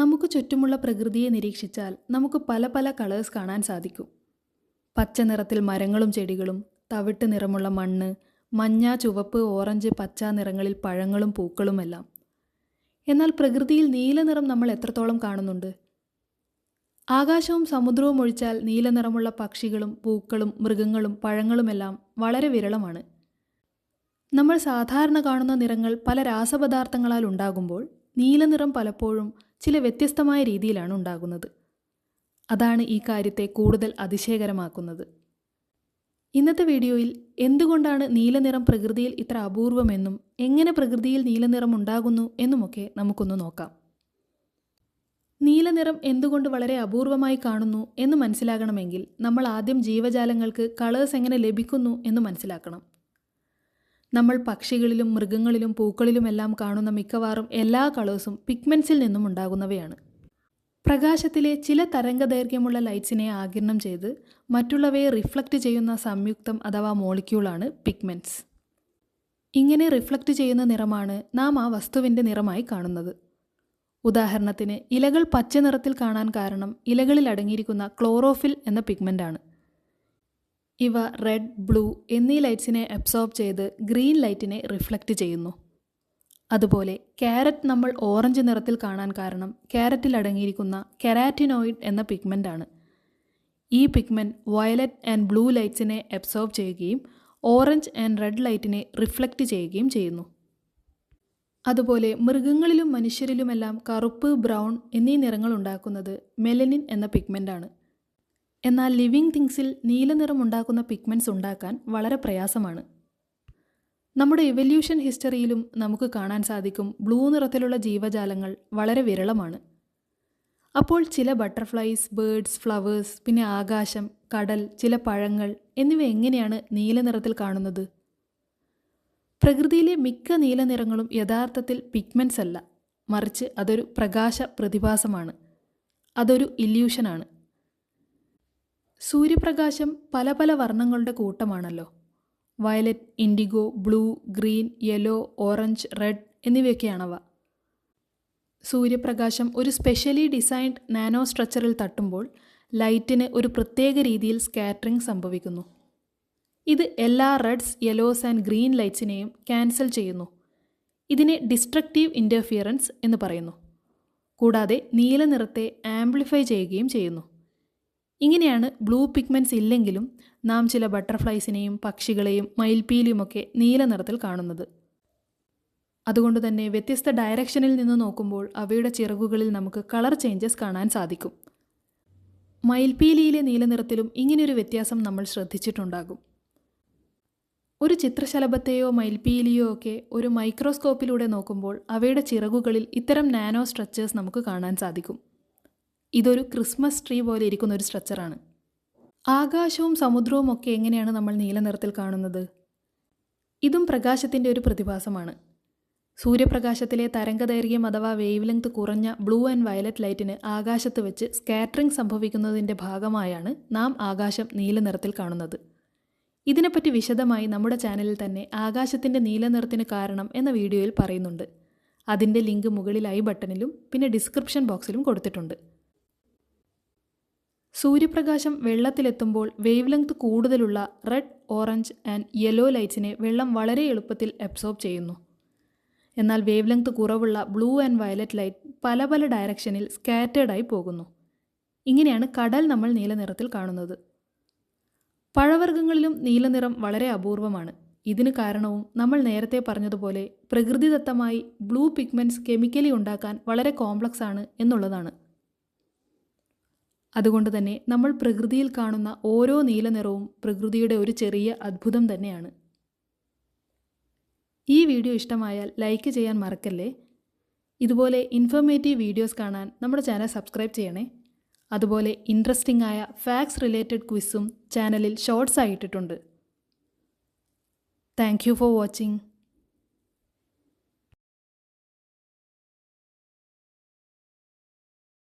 നമുക്ക് ചുറ്റുമുള്ള പ്രകൃതിയെ നിരീക്ഷിച്ചാൽ നമുക്ക് പല പല കളേഴ്സ് കാണാൻ സാധിക്കും. പച്ച നിറത്തിൽ മരങ്ങളും ചെടികളും, തവിട്ട് നിറമുള്ള മണ്ണ്, മഞ്ഞ, ചുവപ്പ്, ഓറഞ്ച്, പച്ച നിറങ്ങളിൽ പഴങ്ങളും പൂക്കളുമെല്ലാം. എന്നാൽ പ്രകൃതിയിൽ നീല നിറം നമ്മൾ എത്രത്തോളം കാണുന്നുണ്ട്? ആകാശവും സമുദ്രവും ഒഴിച്ചാൽ നീല നിറമുള്ള പക്ഷികളും പൂക്കളും മൃഗങ്ങളും പഴങ്ങളുമെല്ലാം വളരെ വിരളമാണ്. നമ്മൾ സാധാരണ കാണുന്ന നിറങ്ങൾ പല രാസപദാർത്ഥങ്ങളാൽ ഉണ്ടാകുമ്പോൾ നീല നിറം പലപ്പോഴും ചില വ്യത്യസ്തമായ രീതിയിലാണ് ഉണ്ടാകുന്നത്. അതാണ് ഈ കാര്യത്തെ കൂടുതൽ അതിശയകരമാക്കുന്നത്. ഇന്നത്തെ വീഡിയോയിൽ എന്തുകൊണ്ടാണ് നീലനിറം പ്രകൃതിയിൽ ഇത്ര അപൂർവമെന്നും എങ്ങനെ പ്രകൃതിയിൽ നീലനിറം ഉണ്ടാകുന്നു എന്നുമൊക്കെ നമുക്കൊന്ന് നോക്കാം. നീലനിറം എന്തുകൊണ്ട് വളരെ അപൂർവമായി കാണുന്നു എന്ന് മനസ്സിലാകണമെങ്കിൽ നമ്മൾ ആദ്യം ജീവജാലങ്ങൾക്ക് കളേഴ്സ് എങ്ങനെ ലഭിക്കുന്നു എന്ന് മനസ്സിലാക്കണം. നമ്മൾ പക്ഷികളിലും മൃഗങ്ങളിലും പൂക്കളിലുമെല്ലാം കാണുന്ന മിക്കവാറും എല്ലാ കളേഴ്സും പിഗ്മെൻറ്റ്സിൽ നിന്നും ഉണ്ടാകുന്നവയാണ്. പ്രകാശത്തിലെ ചില തരംഗദൈർഘ്യമുള്ള ലൈറ്റ്സിനെ ആഗിരണം ചെയ്ത് മറ്റുള്ളവയെ റിഫ്ലക്റ്റ് ചെയ്യുന്ന സംയുക്തം അഥവാ മോളിക്യൂളാണ് പിഗ്മെൻറ്റ്സ്. ഇങ്ങനെ റിഫ്ലക്റ്റ് ചെയ്യുന്ന നിറമാണ് നാം ആ വസ്തുവിൻ്റെ നിറമായി കാണുന്നത്. ഉദാഹരണത്തിന് ഇലകൾ പച്ച നിറത്തിൽ കാണാൻ കാരണം ഇലകളിൽ അടങ്ങിയിരിക്കുന്ന ക്ലോറോഫിൽ എന്ന പിഗ്മെൻ്റാണ്. ഇവ റെഡ്, ബ്ലൂ എന്നീ ലൈറ്റ്സിനെ അബ്സോർബ് ചെയ്ത് ഗ്രീൻ ലൈറ്റിനെ റിഫ്ലക്റ്റ് ചെയ്യുന്നു. അതുപോലെ ക്യാരറ്റ് നമ്മൾ ഓറഞ്ച് നിറത്തിൽ കാണാൻ കാരണം ക്യാരറ്റിൽ അടങ്ങിയിരിക്കുന്ന കെരാറ്റിനോയിഡ് എന്ന പിഗ്മെൻ്റാണ്. ഈ പിഗ്മെൻറ്റ് വയലറ്റ് ആൻഡ് ബ്ലൂ ലൈറ്റ്സിനെ അബ്സോർബ് ചെയ്യുകയും ഓറഞ്ച് ആൻഡ് റെഡ് ലൈറ്റിനെ റിഫ്ലക്റ്റ് ചെയ്യുകയും ചെയ്യുന്നു. അതുപോലെ മൃഗങ്ങളിലും മനുഷ്യരിലുമെല്ലാം കറുപ്പ്, ബ്രൗൺ എന്നീ നിറങ്ങൾ ഉണ്ടാക്കുന്നത് മെലനിൻ എന്ന പിഗ്മെൻ്റാണ്. എന്നാൽ ലിവിങ് തിങ്സിൽ നീലനിറം ഉണ്ടാക്കുന്ന പിഗ്മെൻറ്റ്സ് ഉണ്ടാക്കാൻ വളരെ പ്രയാസമാണ്. നമ്മുടെ ഇവല്യൂഷൻ ഹിസ്റ്ററിയിലും നമുക്ക് കാണാൻ സാധിക്കും ബ്ലൂ നിറത്തിലുള്ള ജീവജാലങ്ങൾ വളരെ വിരളമാണ്. അപ്പോൾ ചില ബട്ടർഫ്ലൈസ്, ബേർഡ്സ്, ഫ്ലവേഴ്സ്, പിന്നെ ആകാശം, കടൽ, ചില പഴങ്ങൾ എന്നിവ എങ്ങനെയാണ് നീലനിറത്തിൽ കാണുന്നത്? പ്രകൃതിയിലെ മിക്ക നീലനിറങ്ങളും യഥാർത്ഥത്തിൽ പിഗ്മെൻറ്റ്സ് അല്ല, മറിച്ച് അതൊരു പ്രകാശ പ്രതിഭാസമാണ്. അതൊരു ഇല്യൂഷനാണ്. സൂര്യപ്രകാശം പല പല വർണ്ണങ്ങളുടെ കൂട്ടമാണല്ലോ. Violet, indigo, blue, green, yellow, orange, red എന്നിവയൊക്കെയാണവ. സൂര്യപ്രകാശം ഒരു സ്പെഷ്യലി ഡിസൈൻഡ് നാനോ സ്ട്രക്ചറിൽ തട്ടുമ്പോൾ ലൈറ്റിന് ഒരു പ്രത്യേക രീതിയിൽ സ്കാറ്ററിംഗ് സംഭവിക്കുന്നു. ഇത് എല്ലാ റെഡ്സ്, യെല്ലോസ് ആൻഡ് ഗ്രീൻ ലൈറ്റ്സിനെയും ക്യാൻസൽ ചെയ്യുന്നു. ഇതിനെ ഡിസ്ട്രക്റ്റീവ് ഇൻ്റർഫിയറൻസ് എന്ന് പറയുന്നു. കൂടാതെ നീല നിറത്തെ ആംപ്ലിഫൈ ചെയ്യുകയും ചെയ്യുന്നു. ഇങ്ങനെയാണ് ബ്ലൂ പിഗ്മെൻറ്റ്സ് ഇല്ലെങ്കിലും നാം ചില ബട്ടർഫ്ലൈസിനെയും പക്ഷികളെയും മയിൽപ്പീലിയുമൊക്കെ നീല നിറത്തിൽ കാണുന്നത്. അതുകൊണ്ട് തന്നെ വ്യത്യസ്ത ഡയറക്ഷനിൽ നിന്ന് നോക്കുമ്പോൾ അവയുടെ ചിറകുകളിൽ നമുക്ക് കളർ ചേഞ്ചസ് കാണാൻ സാധിക്കും. മയിൽപ്പീലിയിലെ നീലനിറത്തിലും ഇങ്ങനെയൊരു വ്യത്യാസം നമ്മൾ ശ്രദ്ധിച്ചിട്ടുണ്ടാകും. ഒരു ചിത്രശലഭത്തെയോ മയിൽപ്പീലിയോ ഒക്കെ ഒരു മൈക്രോസ്കോപ്പിലൂടെ നോക്കുമ്പോൾ അവയുടെ ചിറകുകളിൽ ഇത്തരം നാനോ സ്ട്രക്ചേഴ്സ് നമുക്ക് കാണാൻ സാധിക്കും. ഇതൊരു ക്രിസ്മസ് ട്രീ പോലെ ഇരിക്കുന്ന ഒരു സ്ട്രക്ചറാണ്. ആകാശവും സമുദ്രവും ഒക്കെ എങ്ങനെയാണ് നമ്മൾ നീല നിറത്തിൽ കാണുന്നത്? ഇതും പ്രകാശത്തിൻ്റെ ഒരു പ്രതിഭാസമാണ്. സൂര്യപ്രകാശത്തിലെ തരംഗദൈർഘ്യം അഥവാ വേവ് ലെങ്ത് കുറഞ്ഞ ബ്ലൂ ആൻഡ് വയലറ്റ് ലൈറ്റിന് ആകാശത്ത് വെച്ച് സ്കാറ്ററിംഗ് സംഭവിക്കുന്നതിൻ്റെ ഭാഗമായാണ് നാം ആകാശം നീല നിറത്തിൽ കാണുന്നത്. ഇതിനെപ്പറ്റി വിശദമായി നമ്മുടെ ചാനലിൽ തന്നെ ആകാശത്തിൻ്റെ നീല നിറത്തിന് കാരണം എന്ന വീഡിയോയിൽ പറയുന്നുണ്ട്. അതിൻ്റെ ലിങ്ക് മുകളിൽ ഐ ബട്ടണിലും പിന്നെ ഡിസ്ക്രിപ്ഷൻ ബോക്സിലും കൊടുത്തിട്ടുണ്ട്. സൂര്യപ്രകാശം വെള്ളത്തിലെത്തുമ്പോൾ വേവ് ലെങ്ത് കൂടുതലുള്ള റെഡ്, ഓറഞ്ച് ആൻഡ് യെല്ലോ ലൈറ്റ്സിനെ വെള്ളം വളരെ എളുപ്പത്തിൽ അബ്സോർബ് ചെയ്യുന്നു. എന്നാൽ വേവ് ലെങ്ത് കുറവുള്ള ബ്ലൂ ആൻഡ് വയലറ്റ് ലൈറ്റ് പല പല ഡയറക്ഷനിൽ സ്കാറ്റേർഡായി പോകുന്നു. ഇങ്ങനെയാണ് കടൽ നമ്മൾ നീല നിറത്തിൽ കാണുന്നത്. പഴവർഗ്ഗങ്ങളിലും നീലനിറം വളരെ അപൂർവമാണ്. ഇതിന് കാരണവും നമ്മൾ നേരത്തെ പറഞ്ഞതുപോലെ പ്രകൃതിദത്തമായി ബ്ലൂ പിഗ്മെൻറ്റ്സ് കെമിക്കലി ഉണ്ടാക്കാൻ വളരെ കോംപ്ലക്സ് ആണ് എന്നുള്ളതാണ്. അതുകൊണ്ട് തന്നെ നമ്മൾ പ്രകൃതിയിൽ കാണുന്ന ഓരോ നീലനിറവും പ്രകൃതിയുടെ ഒരു ചെറിയ അത്ഭുതം തന്നെയാണ്. ഈ വീഡിയോ ഇഷ്ടമായാൽ ലൈക്ക് ചെയ്യാൻ മറക്കല്ലേ. ഇതുപോലെ ഇൻഫോർമേറ്റീവ് വീഡിയോസ് കാണാൻ നമ്മുടെ ചാനൽ സബ്സ്ക്രൈബ് ചെയ്യണേ. അതുപോലെ ഇൻട്രസ്റ്റിംഗ് ആയ ഫാക്ട്സ് റിലേറ്റഡ് ക്വിസും ചാനലിൽ ഷോർട്സ് ആയിട്ടിട്ടുണ്ട്. Thank you for watching.